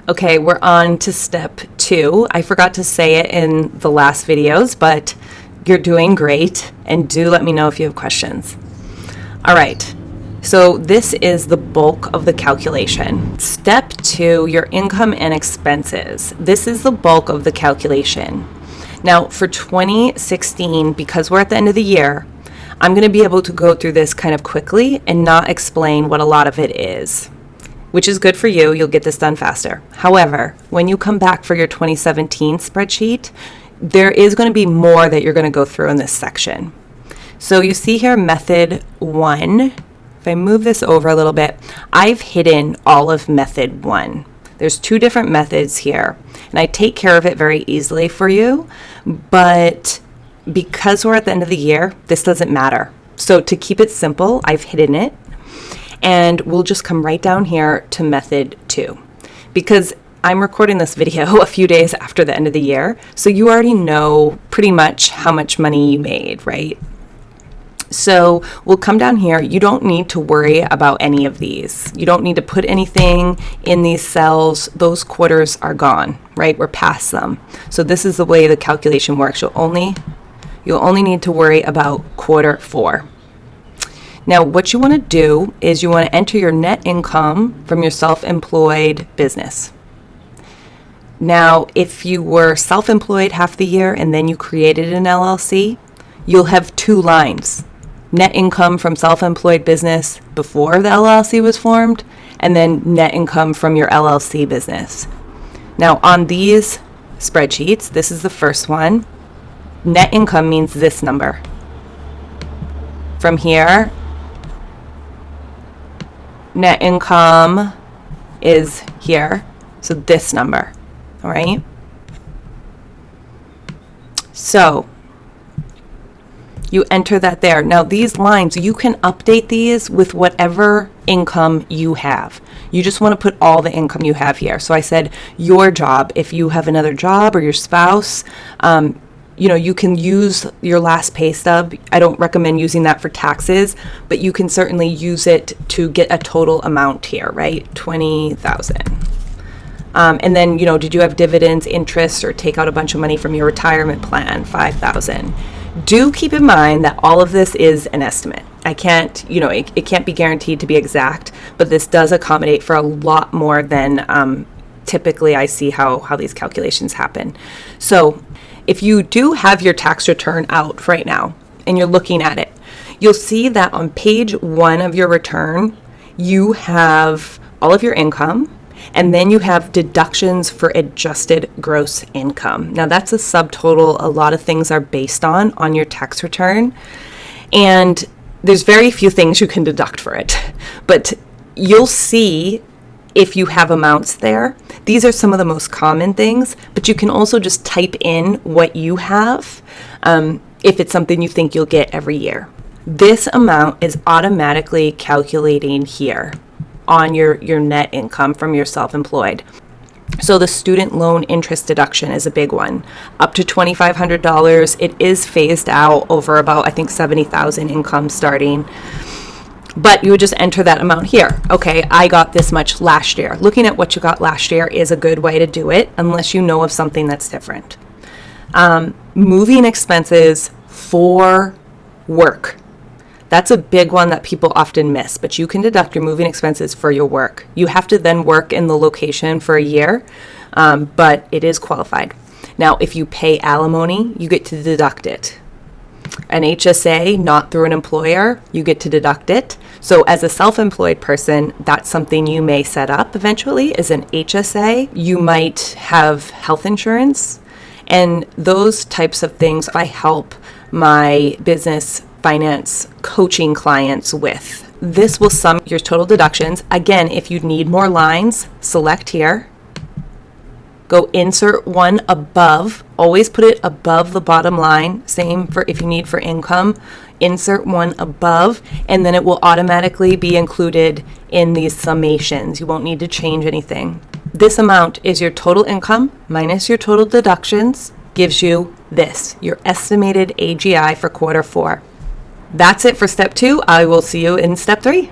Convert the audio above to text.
Okay, we're on to step 2. I forgot to say it in the last videos, but you're doing great, and do let me know if you have questions. All right, so this is the bulk of the calculation. Step 2, your income and expenses. This is the bulk of the calculation. Now, for 2016, because we're at the end of the year, I'm going to be able to go through this kind of quickly and not explain what a lot of it is, which is good for you. You'll get this done faster. However, when you come back for your 2017 spreadsheet, there is going to be more that you're going to go through in this section. So you see here method 1. If I move this over a little bit, I've hidden all of method 1. There's 2 different methods here, and I take care of it very easily for you, but because we're at the end of the year, this doesn't matter. So to keep it simple, I've hidden it. And we'll just come right down here to method 2, because I'm recording this video a few days after the end of the year, so you already know pretty much how much money you made, right? So we'll come down here. You don't need to worry about any of these. You don't need to put anything in these cells. Those quarters are gone, right? We're past them. So this is the way the calculation works. You'll only need to worry about quarter 4. Now, what you want to do is you want to enter your net income from your self-employed business. Now, if you were self-employed half the year and then you created an LLC, you'll have 2 lines. Net income from self-employed business before the LLC was formed, and then net income from your LLC business. Now, on these spreadsheets, this is the first one. Net income means this number. From here, net income is here, so this number, all right? So you enter that there. Now these lines, you can update these with whatever income you have. You just want to put all the income you have here. So I said your job. If you have another job or your spouse, you can use your last pay stub. I don't recommend using that for taxes, but you can certainly use it to get a total amount here, right? 20,000. And then, did you have dividends, interest, or take out a bunch of money from your retirement plan? 5,000. Do keep in mind that all of this is an estimate. I can't, it can't be guaranteed to be exact, but this does accommodate for a lot more than typically I see how these calculations happen. So if you do have your tax return out right now and you're looking at it, you'll see that on page 1 of your return, you have all of your income, and then you have deductions for adjusted gross income. Now that's a subtotal a lot of things are based on your tax return, and there's very few things you can deduct for it, but you'll see if you have amounts there. These are some of the most common things, but you can also just type in what you have if it's something you think you'll get every year. This amount is automatically calculating here on your net income from your self-employed. So the student loan interest deduction is a big one. Up to $2,500. It is phased out over about, I think, 70,000 income starting. But you would just enter that amount here. Okay, I got this much last year. Looking at what you got last year is a good way to do it, unless you know of something that's different. Moving expenses for work. That's a big one that people often miss, but you can deduct your moving expenses for your work. You have to then work in the location for a year, but it is qualified. Now, if you pay alimony, you get to deduct it. An HSA, not through an employer, you get to deduct it. So as a self-employed person, that's something you may set up eventually is an HSA. You might have health insurance, and those types of things I help my business finance coaching clients with. This will sum your total deductions. Again, if you need more lines, select here. Go insert one above. Always put it above the bottom line. Same for if you need for income. Insert one above, and then it will automatically be included in these summations. You won't need to change anything. This amount is your total income minus your total deductions, gives you this, your estimated AGI for quarter 4. That's it for step 2. I will see you in step 3.